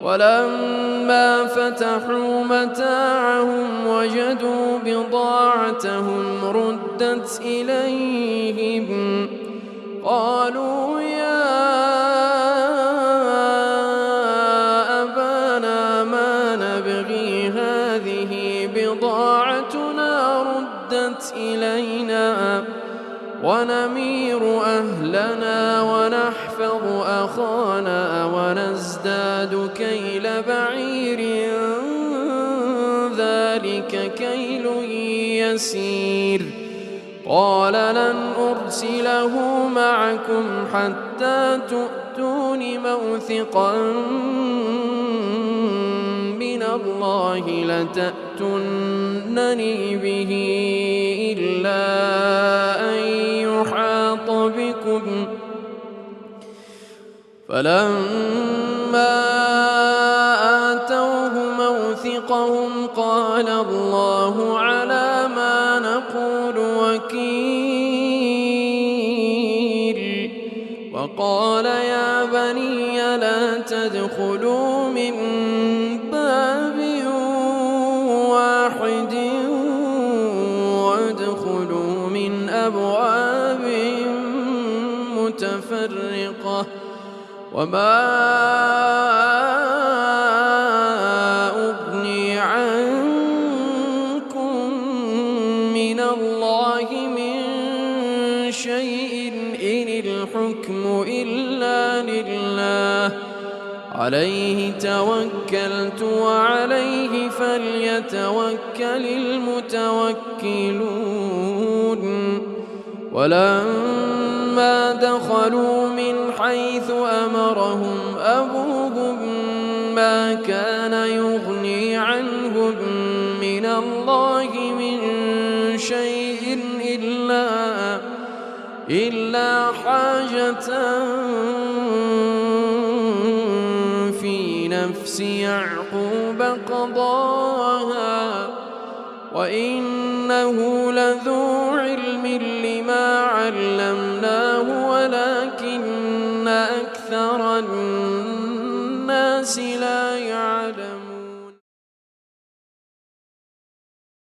ولما فتحوا متاعهم وجدوا بضاعتهم ردت إليهم قالوا يا أبانا ما نبغي هذه بضاعتنا ردت إلينا ونمير أهلنا ونحفظ أخانا ونزداد كيل بعير ذلك كيل يسير قال لن أرسله معكم حتى تؤتون موثقا من الله لتأتونني به إلا أن يحاط بكم فلما آتوه موثقهم قال الله على ما نقول وكيل وقال يا بني لا تدخلوا من باب واحد وادخلوا من أبواب متفرقة وما أغني عنكم من الله من شيء إن الحكم إلا لله عليه توكلت وعليه فليتوكل المتوكلون ولما دخلوا من حيث أمرهم أبوهم ما كان يغني عنهم من الله من شيء إلا حاجة في نفس يعقوب قضاها وإنه لذو علم لما علمناه ولكن أكثر الناس